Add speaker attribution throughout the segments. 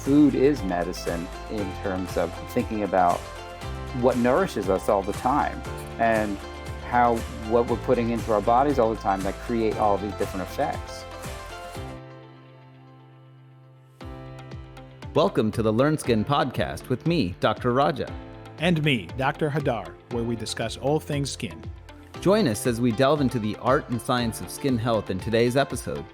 Speaker 1: food is medicine in terms of thinking about what nourishes us all the time and how what we're putting into our bodies all the time that create all these different effects.
Speaker 2: Welcome to the Learn Skin podcast with me, Dr. Raja.
Speaker 3: And me, Dr. Hadar, where we discuss all things skin.
Speaker 2: Join us as we delve into the art and science of skin health in today's episode.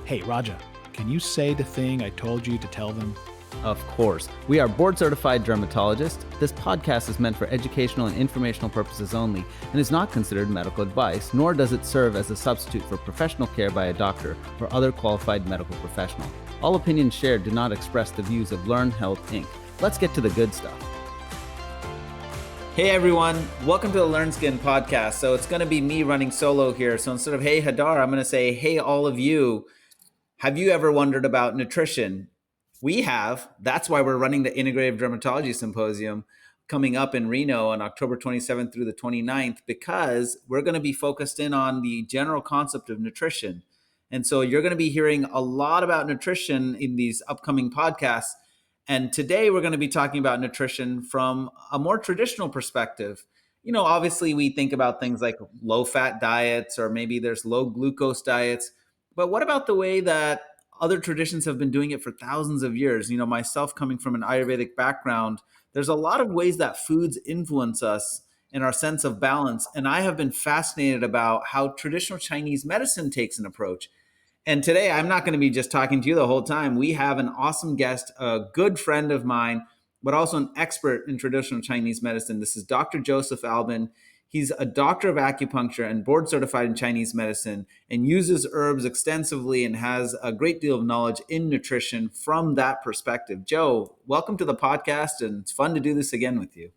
Speaker 3: Hey, Raja, can you say the thing I told you to tell them?
Speaker 2: Of course. We are board-certified dermatologists. This podcast is meant for educational and informational purposes only and is not considered medical advice, nor does it serve as a substitute for professional care by a doctor or other qualified medical professional. All opinions shared do not express the views of Learn Health, Inc. Let's get to the good stuff. Hey everyone, welcome to the Learn Skin podcast. So it's going to be me running solo here. So instead of hey Hadar, I'm going to say hey all of you. Have you ever wondered about nutrition? We have. That's why we're running the Integrative Dermatology Symposium coming up in Reno on October 27th through the 29th, because we're going to be focused in on the general concept of nutrition. And so you're going to be hearing a lot about nutrition in these upcoming podcasts. And today we're going to be talking about nutrition from a more traditional perspective. You know, obviously we think about things like low-fat diets, or maybe there's low glucose diets. But what about the way that other traditions have been doing it for thousands of years? You know, myself coming from an Ayurvedic background, there's a lot of ways that foods influence us in our sense of balance. And I have been fascinated about how traditional Chinese medicine takes an approach. And today, I'm not going to be just talking to you the whole time. We have an awesome guest, a good friend of mine, but also an expert in traditional Chinese medicine. This is Dr. Joseph Alban. He's a doctor of acupuncture and board certified in Chinese medicine, and uses herbs extensively and has a great deal of knowledge in nutrition from that perspective. Joe, welcome to the podcast, and it's fun to do this again with you.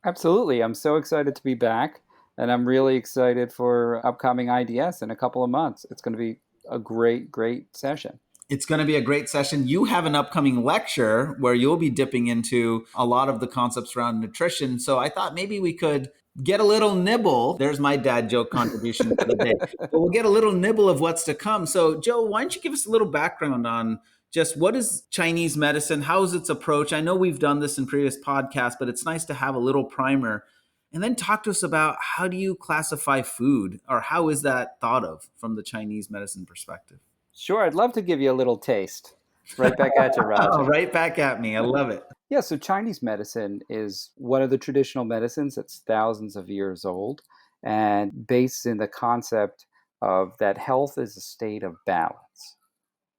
Speaker 1: Absolutely. I'm so excited to be back, and I'm really excited for upcoming IDS in a couple of months. It's going to be a great session.
Speaker 2: It's going to be a great session. You have an upcoming lecture where you'll be dipping into a lot of the concepts around nutrition. So I thought maybe we could get a little nibble. There's my dad joke contribution for the day. But we'll get a little nibble of what's to come. So Joe, why don't you give us a little background on just what is Chinese medicine? How is its approach? I know we've done this in previous podcasts, but it's nice to have a little primer. And then talk to us about, how do you classify food, or how is that thought of from the Chinese medicine perspective?
Speaker 1: Sure, I'd love to give you a little taste. Right back at you, Raja.
Speaker 2: Oh, right back at me. I love it.
Speaker 1: Yeah, so Chinese medicine is one of the traditional medicines that's thousands of years old, and based in the concept of that health is a state of balance.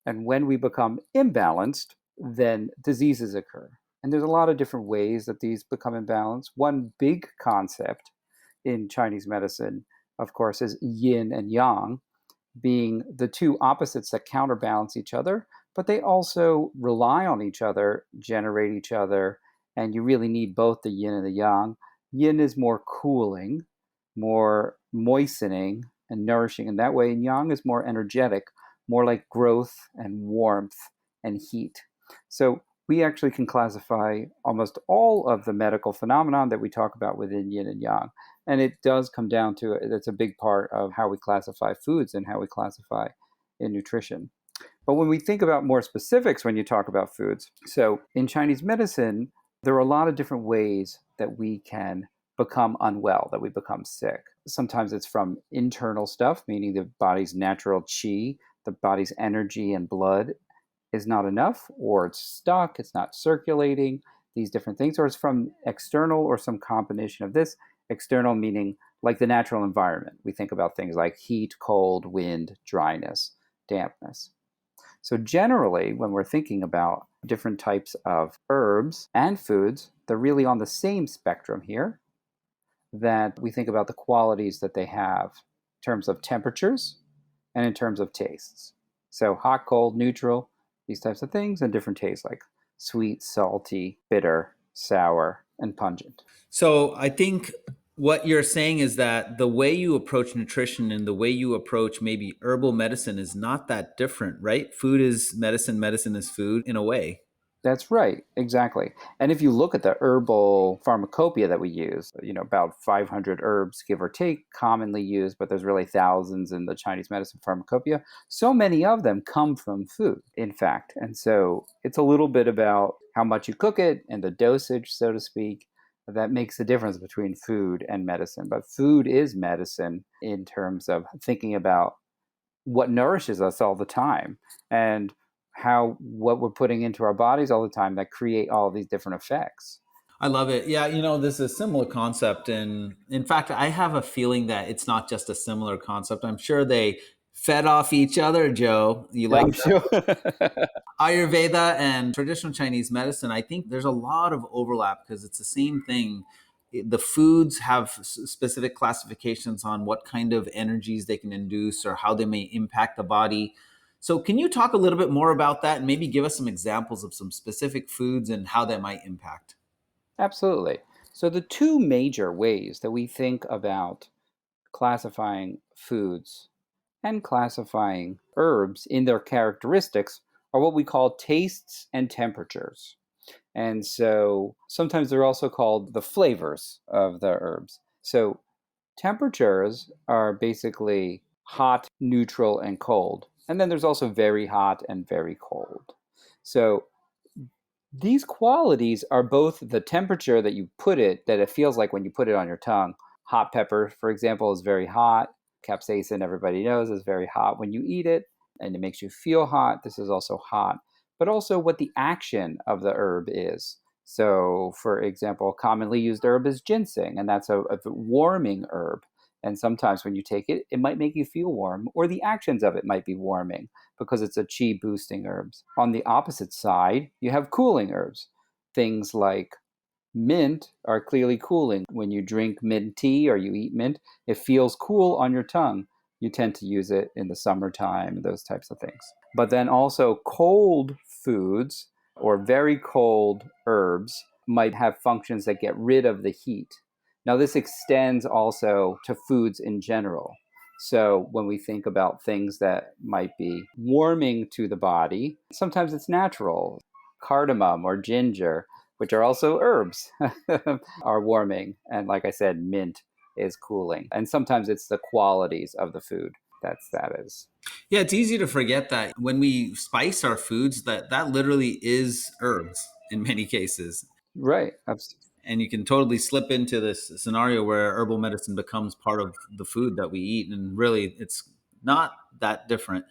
Speaker 1: And when we become imbalanced, then diseases occur. And there's a lot of different ways that these become imbalanced. One big concept in Chinese medicine, of course, is yin and yang, being the two opposites that counterbalance each other, but they also rely on each other, generate each other, and you really need both the yin and the yang. Yin is more cooling, more moistening and nourishing in that way, and yang is more energetic, more like growth and warmth and heat. So we actually can classify almost all of the medical phenomenon that we talk about within yin and yang. And it does come down to it. It's a big part of how we classify foods and how we classify in nutrition. But when we think about more specifics when you talk about foods, so in Chinese medicine, there are a lot of different ways that we can become unwell, that we become sick. Sometimes it's from internal stuff, meaning the body's natural qi, the body's energy and blood is not enough, or it's stuck, it's not circulating, these different things, or it's from external or some combination of this. External meaning like the natural environment. We think about things like heat, cold, wind, dryness, dampness. So generally, when we're thinking about different types of herbs and foods, they're really on the same spectrum here, that we think about the qualities that they have in terms of temperatures and in terms of tastes. So hot, cold, neutral, these types of things, and different tastes like sweet, salty, bitter, sour, and pungent.
Speaker 2: So I think what you're saying is that the way you approach nutrition and the way you approach maybe herbal medicine is not that different, right? Food is medicine, medicine is food in a way.
Speaker 1: That's right, exactly. And if you look at the herbal pharmacopoeia that we use, about 500 herbs, give or take, commonly used, but there's really thousands in the Chinese medicine pharmacopoeia. So many of them come from food, in fact. And so it's a little bit about how much you cook it and the dosage, so to speak, that makes the difference between food and medicine. But food is medicine in terms of thinking about what nourishes us all the time and how what we're putting into our bodies all the time that create all these different effects.
Speaker 2: I love it. Yeah, this is a similar concept. And in fact, I have a feeling that it's not just a similar concept. I'm sure they fed off each other, Joe. You like
Speaker 1: I'm sure.
Speaker 2: Ayurveda and traditional Chinese medicine? I think there's a lot of overlap because it's the same thing. The foods have specific classifications on what kind of energies they can induce or how they may impact the body. So, can you talk a little bit more about that and maybe give us some examples of some specific foods and how that might impact?
Speaker 1: Absolutely. So the two major ways that we think about classifying foods and classifying herbs in their characteristics are what we call tastes and temperatures. And so sometimes they're also called the flavors of the herbs. So temperatures are basically hot, neutral, and cold. And then there's also very hot and very cold. So these qualities are both the temperature that you put it, that it feels like when you put it on your tongue. Hot pepper, for example, is very hot. Capsaicin, everybody knows, is very hot when you eat it, and it makes you feel hot. This is also hot, but also what the action of the herb is. So, for example, a commonly used herb is ginseng, and that's a warming herb. And sometimes when you take it, it might make you feel warm, or the actions of it might be warming because it's a chi boosting herbs. On the opposite side, you have cooling herbs. Things like mint are clearly cooling. When you drink mint tea or you eat mint, it feels cool on your tongue. You tend to use it in the summertime, those types of things. But then also, cold foods or very cold herbs might have functions that get rid of the heat. Now, this extends also to foods in general. So, when we think about things that might be warming to the body, sometimes it's natural. Cardamom or ginger, which are also herbs, are warming. And like I said, mint is cooling. And sometimes it's the qualities of the food that is.
Speaker 2: Yeah, it's easy to forget that when we spice our foods, that literally is herbs in many cases.
Speaker 1: Right.
Speaker 2: And you can totally slip into this scenario where herbal medicine becomes part of the food that we eat, and really it's not that different.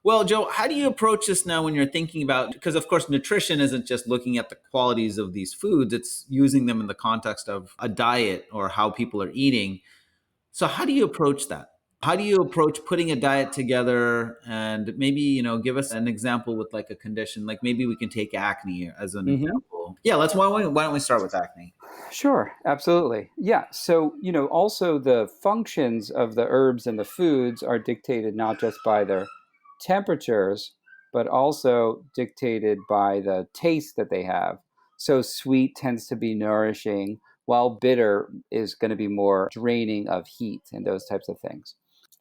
Speaker 2: Well, Joe, how do you approach this now when you're thinking about, because of course nutrition isn't just looking at the qualities of these foods, it's using them in the context of a diet or how people are eating. So how do you approach that? How do you approach putting a diet together? And maybe, give us an example with like a condition, like maybe we can take acne as an
Speaker 1: Mhm.
Speaker 2: example. Yeah, why don't we start with acne?
Speaker 1: Sure, absolutely. Yeah. So, also the functions of the herbs and the foods are dictated not just by their temperatures, but also dictated by the taste that they have. So, sweet tends to be nourishing, while bitter is going to be more draining of heat and those types of things.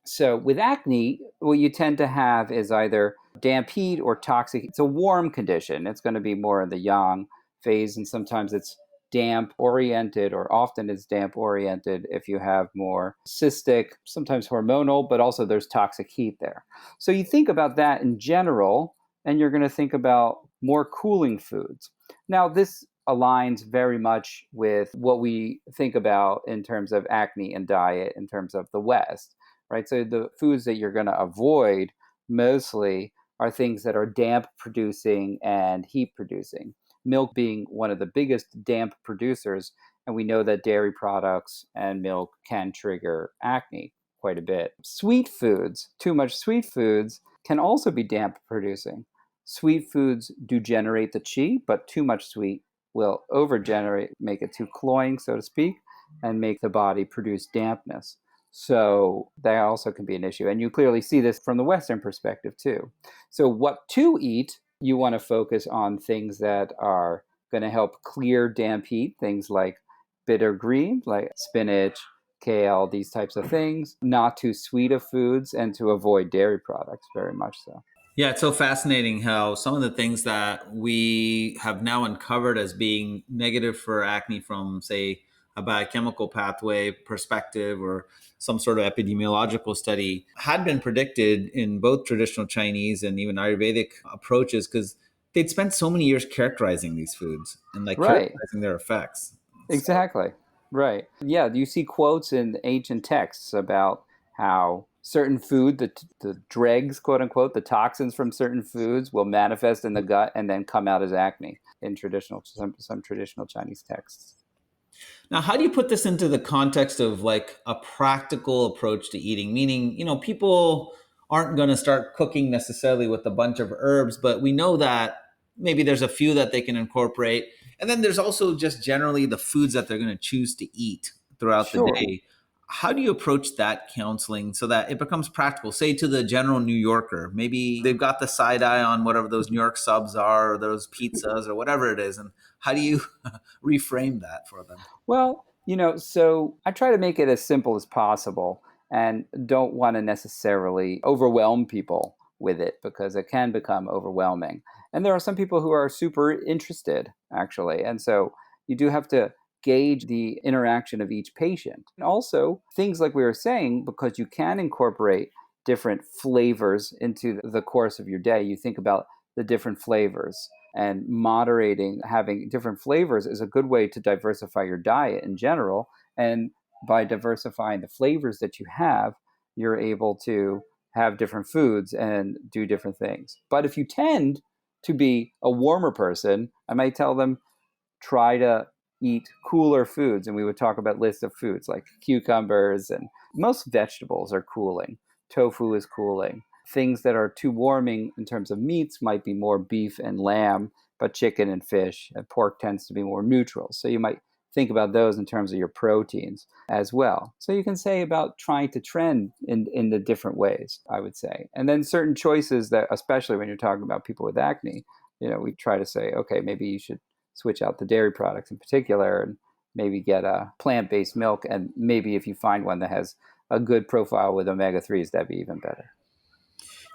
Speaker 1: So, with acne, what you tend to have is either damp heat or toxic. It's a warm condition. It's going to be more in the yang phase, and sometimes it's damp oriented, or often it's damp oriented if you have more cystic, sometimes hormonal, but also there's toxic heat there. So, you think about that in general, and you're going to think about more cooling foods. Now, this aligns very much with what we think about in terms of acne and diet in terms of the West, right? So the foods that you're going to avoid mostly are things that are damp producing and heat producing. Milk being one of the biggest damp producers, and we know that dairy products and milk can trigger acne quite a bit. Sweet foods, too much sweet foods, can also be damp producing. Sweet foods do generate the qi, but too much sweet will overgenerate, make it too cloying, so to speak, and make the body produce dampness. So that also can be an issue. And you clearly see this from the Western perspective too. So, what to eat, you want to focus on things that are going to help clear damp heat, things like bitter greens, like spinach, kale, these types of things, not too sweet of foods, and to avoid dairy products very much so.
Speaker 2: Yeah, it's so fascinating how some of the things that we have now uncovered as being negative for acne from, say, a biochemical pathway perspective or some sort of epidemiological study had been predicted in both traditional Chinese and even Ayurvedic approaches because they'd spent so many years characterizing these foods and like
Speaker 1: Right.
Speaker 2: characterizing their effects. So,
Speaker 1: Exactly. Right. Yeah, you see quotes in ancient texts about how certain food, the dregs, quote unquote, the toxins from certain foods will manifest in the gut and then come out as acne in some traditional Chinese texts.
Speaker 2: now, how do you put this into the context of like a practical approach to eating? Meaning, people aren't going to start cooking necessarily with a bunch of herbs, but we know that maybe there's a few that they can incorporate. And then there's also just generally the foods that they're going to choose to eat throughout the
Speaker 1: Sure.
Speaker 2: day. How do you approach that counseling so that it becomes practical? Say to the general New Yorker, maybe they've got the side eye on whatever those New York subs are, or those pizzas, or whatever it is. And how do you reframe that for them?
Speaker 1: Well, so I try to make it as simple as possible and don't want to necessarily overwhelm people with it because it can become overwhelming. And there are some people who are super interested, actually. And so you do have to gauge the interaction of each patient. And also, things like we were saying, because you can incorporate different flavors into the course of your day, you think about the different flavors and moderating having different flavors is a good way to diversify your diet in general, and by diversifying the flavors that you have, you're able to have different foods and do different things. But if you tend to be a warmer person, I might tell them try to eat cooler foods. And we would talk about lists of foods like cucumbers, and most vegetables are cooling. Tofu is cooling. Things that are too warming in terms of meats might be more beef and lamb, but chicken and fish and pork tends to be more neutral. So you might think about those in terms of your proteins as well. So you can say about trying to trend in the different ways, I would say. And then certain choices that, especially when you're talking about people with acne, we try to say, okay, maybe you should switch out the dairy products in particular and maybe get a plant-based milk, and maybe if you find one that has a good profile with omega-3s, that'd be even better.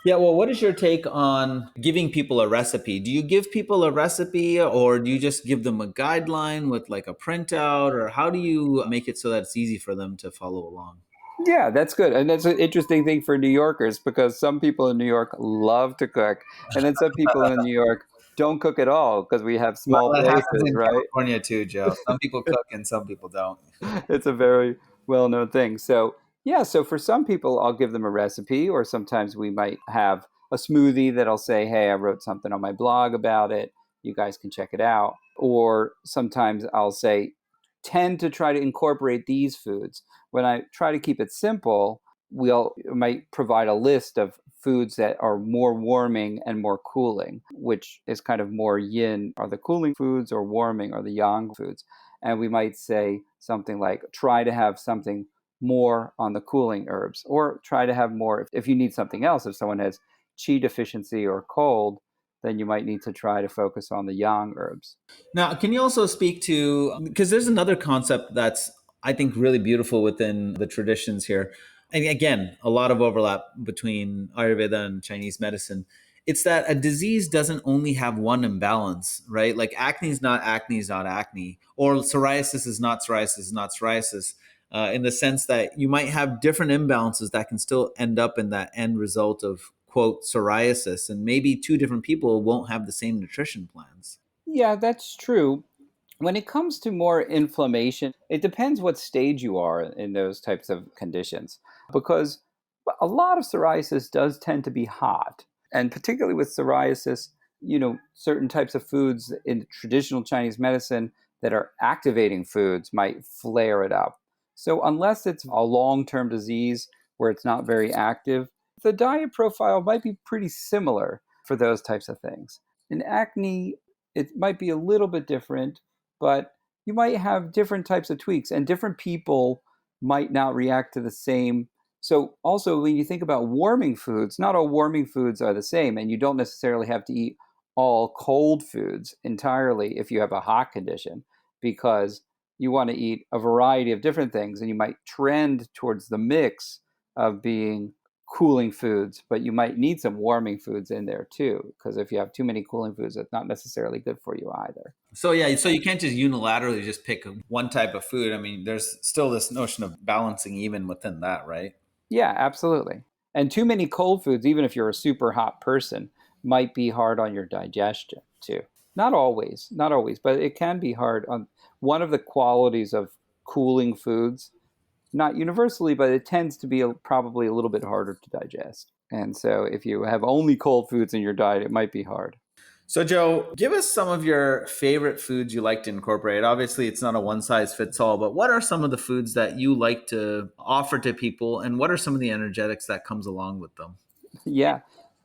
Speaker 2: Yeah, well, what is your take on giving people a recipe? Do you give people a recipe or do you just give them a guideline with like a printout, or how do you make it so that it's easy for them to follow along?
Speaker 1: Yeah, that's good. And that's an interesting thing for New Yorkers because some people in New York love to cook, and then some people in New York don't cook at all because we have
Speaker 2: Well,
Speaker 1: small
Speaker 2: that happens
Speaker 1: places,
Speaker 2: in
Speaker 1: right?
Speaker 2: California too, Joe. Some people cook and some people don't.
Speaker 1: It's a very well known thing. So, yeah, so for some people, I'll give them a recipe, or sometimes we might have a smoothie that I'll say, hey, I wrote something on my blog about it. You guys can check it out. Or sometimes I'll say, tend to try to incorporate these foods. When I try to keep it simple, we'll might provide a list of foods that are more warming and more cooling, which is kind of more yin are the cooling foods, or warming are the yang foods. And we might say something like try to have something more on the cooling herbs, or try to have more if you need something else. If someone has qi deficiency or cold, then you might need to try to focus on the yang herbs.
Speaker 2: Now, can you also speak to, because there's another concept that's, I think, really beautiful within the traditions here. And again, a lot of overlap between Ayurveda and Chinese medicine. It's that a disease doesn't only have one imbalance, right? Like acne is not acne, or psoriasis is not psoriasis, in the sense that you might have different imbalances that can still end up in that end result of, quote, psoriasis. And maybe two different people won't have the same nutrition plans.
Speaker 1: Yeah, that's true. When it comes to more inflammation, it depends what stage you are in those types of conditions, because a lot of psoriasis does tend to be hot. And particularly with psoriasis, certain types of foods in traditional Chinese medicine that are activating foods might flare it up. So, unless it's a long term disease where it's not very active, the diet profile might be pretty similar for those types of things. In acne, it might be a little bit different, but you might have different types of tweaks, and different people might not react to the same. So also when you think about warming foods, not all warming foods are the same, and you don't necessarily have to eat all cold foods entirely if you have a hot condition, because you want to eat a variety of different things, and you might trend towards the mix of being cooling foods, but you might need some warming foods in there too, because if you have too many cooling foods, it's not necessarily good for you either.
Speaker 2: So yeah, so you can't just unilaterally just pick one type of food. I mean, there's still this notion of balancing even within that, right?
Speaker 1: Yeah, absolutely. And too many cold foods, even if you're a super hot person, might be hard on your digestion too. Not always, but it can be hard on one of the qualities of cooling foods, not universally, but it tends to be probably a little bit harder to digest. And so if you have only cold foods in your diet, it might be hard.
Speaker 2: So, Joe, give us some of your favorite foods you like to incorporate. Obviously, it's not a one size fits all, but what are some of the foods that you like to offer to people, and what are some of the energetics that comes along with them?
Speaker 1: Yeah,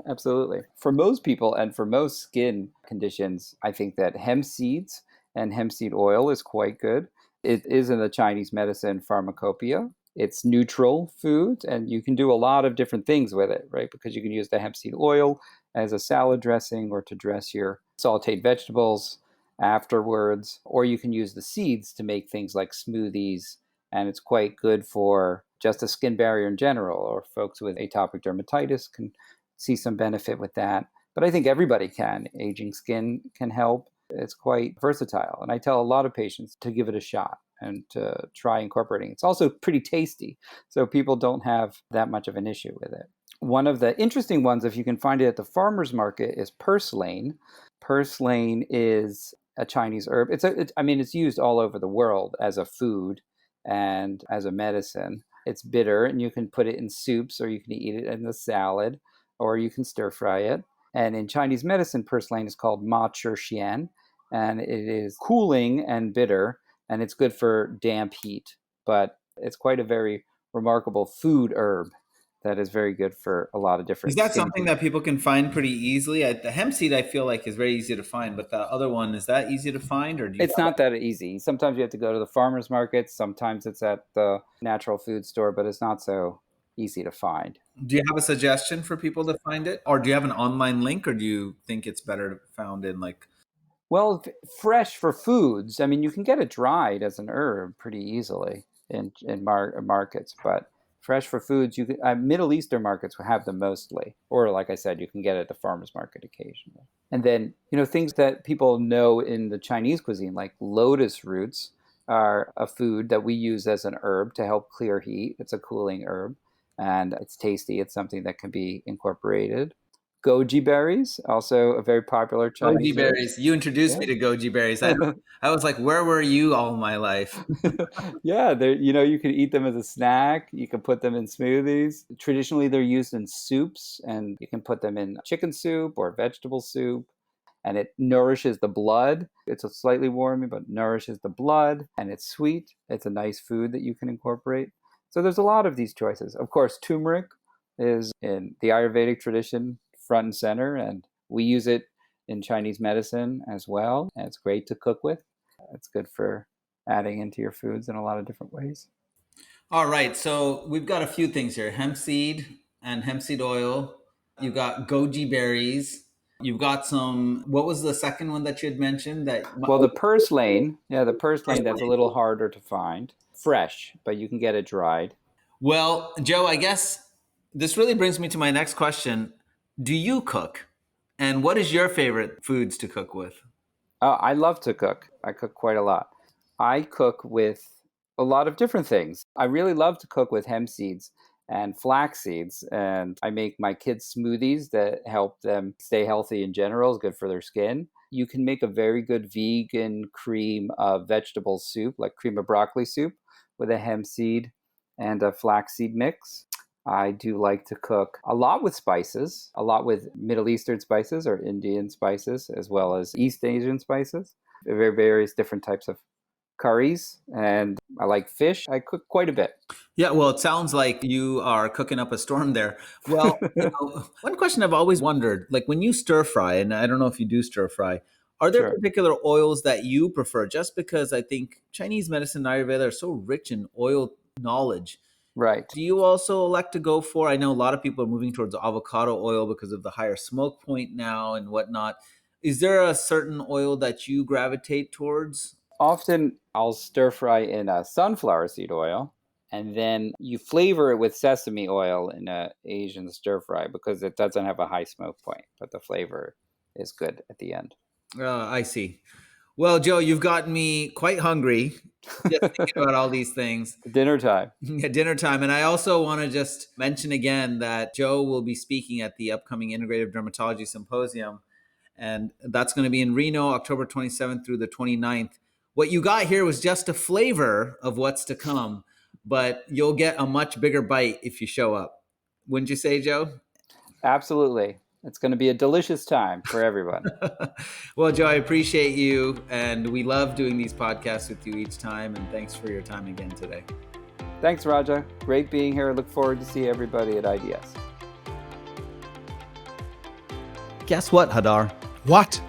Speaker 1: absolutely. For most people and for most skin conditions, I think that hemp seeds and hemp seed oil is quite good. It is in the Chinese medicine pharmacopoeia. It's neutral food, and you can do a lot of different things with it, right? Because you can use the hemp seed oil as a salad dressing or to dress your sauteed vegetables afterwards, or you can use the seeds to make things like smoothies, and it's quite good for just a skin barrier in general, or folks with atopic dermatitis can see some benefit with that. But I think everybody can. Aging skin can help. It's quite versatile. And I tell a lot of patients to give it a shot and to try incorporating it. It's also pretty tasty, so people don't have that much of an issue with it. One of the interesting ones, if you can find it at the farmer's market, is purslane. Purslane is a Chinese herb. I mean, it's used all over the world as a food and as a medicine. It's bitter, and you can put it in soups, or you can eat it in a salad, or you can stir fry it. And in Chinese medicine, purslane is called ma chi xian, and it is cooling and bitter, and it's good for damp heat. But it's quite a very remarkable food herb that is very good for a lot of
Speaker 2: Is
Speaker 1: different
Speaker 2: that
Speaker 1: skin
Speaker 2: something that
Speaker 1: conditions.
Speaker 2: people can find pretty easily? The hemp seed, I feel like, is very easy to find, but the other one, is that easy to find, or do you
Speaker 1: It's
Speaker 2: have
Speaker 1: not that easy. Sometimes you have to go to the farmer's market. Sometimes it's at the natural food store, but it's not so easy to find.
Speaker 2: a suggestion for people to find it, or do you have an online link, or do you think it's better found in like?
Speaker 1: Well, fresh for foods. I mean, you can get it dried as an herb pretty easily in markets, but fresh for foods, you can, Middle Eastern markets will have them mostly, or like I said, you can get it at the farmers market occasionally. And then, things that people know in the Chinese cuisine, like lotus roots, are a food that we use as an herb to help clear heat. It's a cooling herb, and it's tasty. It's something that can be incorporated. Goji berries, also a very popular
Speaker 2: Goji
Speaker 1: Chinese herb.
Speaker 2: berries. You introduced me
Speaker 1: Yeah.
Speaker 2: to goji berries. I was like, where were you all my life?
Speaker 1: Yeah, you can eat them as a snack. You can put them in smoothies. Traditionally, they're used in soups, and you can put them in chicken soup or vegetable soup. And it nourishes the blood. It's a slightly warming, but nourishes the blood, and it's sweet. It's a nice food that you can incorporate. So there's a lot of these choices. Of course, turmeric is in the Ayurvedic tradition front and center, and we use it in Chinese medicine as well. And it's great to cook with. It's good for adding into your foods in a lot of different ways.
Speaker 2: All right, so we've got a few things here: hemp seed and hemp seed oil. You've got goji berries. You've got some. What was the second one that you had mentioned?
Speaker 1: Well, the purslane, yeah, the purslane, that's a little harder to find fresh, but you can get it dried.
Speaker 2: Well, Joe, I guess this really brings me to my next question. Do you cook? And what is your favorite foods to cook with?
Speaker 1: I love to cook. I cook quite a lot. I cook with a lot of different things. I really love to cook with hemp seeds and flax seeds, and I make my kids smoothies that help them stay healthy in general. It's good for their skin. You can make a very good vegan cream of vegetable soup, like cream of broccoli soup, with a hemp seed and a flaxseed mix. I do like to cook a lot with spices, a lot with Middle Eastern spices or Indian spices, as well as East Asian spices, various different types of curries. And I like fish. I cook quite a bit.
Speaker 2: Yeah, well, it sounds like you are cooking up a storm there. Well, one question I've always wondered, like when you stir fry, and I don't know if you do stir fry, are there
Speaker 1: Sure.
Speaker 2: particular oils that you prefer? Just because I think Chinese medicine and Ayurveda are so rich in oil knowledge.
Speaker 1: Right.
Speaker 2: Do you also elect to go for? I know a lot of people are moving towards avocado oil because of the higher smoke point now and whatnot. Is there a certain oil that you gravitate towards?
Speaker 1: Often I'll stir fry in a sunflower seed oil and then you flavor it with sesame oil in a Asian stir fry because it doesn't have a high smoke point, but the flavor is good at the end.
Speaker 2: I see. Well, Joe, you've gotten me quite hungry just thinking about all these things.
Speaker 1: Dinner time.
Speaker 2: At dinner time. And I also want to just mention again that Joe will be speaking at the upcoming Integrative Dermatology Symposium. And that's going to be in Reno, October 27th through the 29th. What you got here was just a flavor of what's to come, but you'll get a much bigger bite if you show up. Wouldn't you say, Joe?
Speaker 1: Absolutely. It's going to be a delicious time for everyone.
Speaker 2: Well, Joe, I appreciate you. And we love doing these podcasts with you each time. And thanks for your time again today.
Speaker 1: Thanks, Raja. Great being here. Look forward to see everybody at IDS.
Speaker 2: Guess what, Hadar?
Speaker 3: What?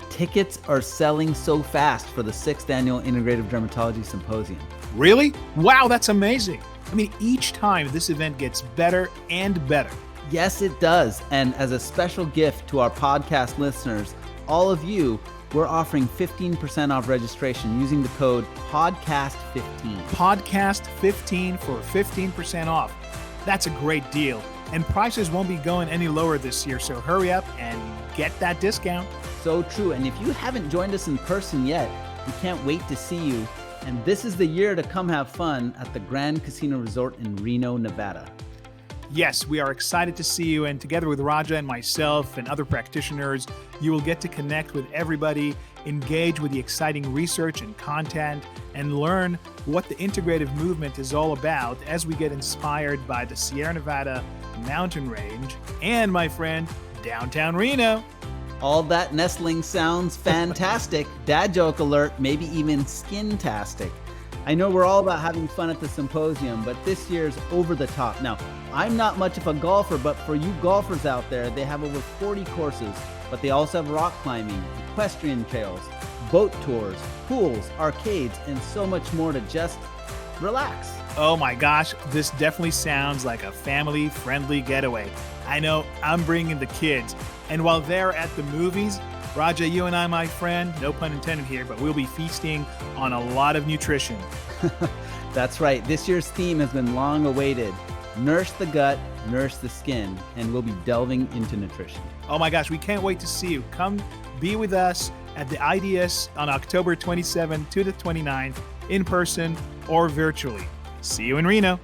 Speaker 2: Tickets are selling so fast for the 6th Annual Integrative Dermatology Symposium.
Speaker 3: Really? Wow, that's amazing. I mean, each time this event gets better and better.
Speaker 2: Yes, it does. And as a special gift to our podcast listeners, all of you, we're offering 15% off registration using the code PODCAST15.
Speaker 3: Podcast15 for 15% off. That's a great deal. And prices won't be going any lower this year, so hurry up and get that discount.
Speaker 2: So true. And if you haven't joined us in person yet, we can't wait to see you. And this is the year to come have fun at the Grand Casino Resort in Reno, Nevada.
Speaker 3: Yes, we are excited to see you, and together with Raja and myself and other practitioners, you will get to connect with everybody, engage with the exciting research and content, and learn what the integrative movement is all about as we get inspired by the Sierra Nevada mountain range and, my friend, downtown Reno.
Speaker 2: All that nestling sounds fantastic. Dad joke alert, maybe even skin-tastic. I know we're all about having fun at the symposium, but this year's over the top. Now, I'm not much of a golfer, but for you golfers out there, they have over 40 courses, but they also have rock climbing, equestrian trails, boat tours, pools, arcades, and so much more to just relax.
Speaker 3: Oh my gosh, this definitely sounds like a family-friendly getaway. I know I'm bringing the kids, and while they're at the movies, Raja, you and I, my friend, no pun intended here, but we'll be feasting on a lot of nutrition.
Speaker 2: That's right. This year's theme has been long awaited. Nurse the gut, nurse the skin, and we'll be delving into nutrition.
Speaker 3: Oh my gosh, we can't wait to see you. Come be with us at the IDS on October 27th to the 29th, in person or virtually. See you in Reno.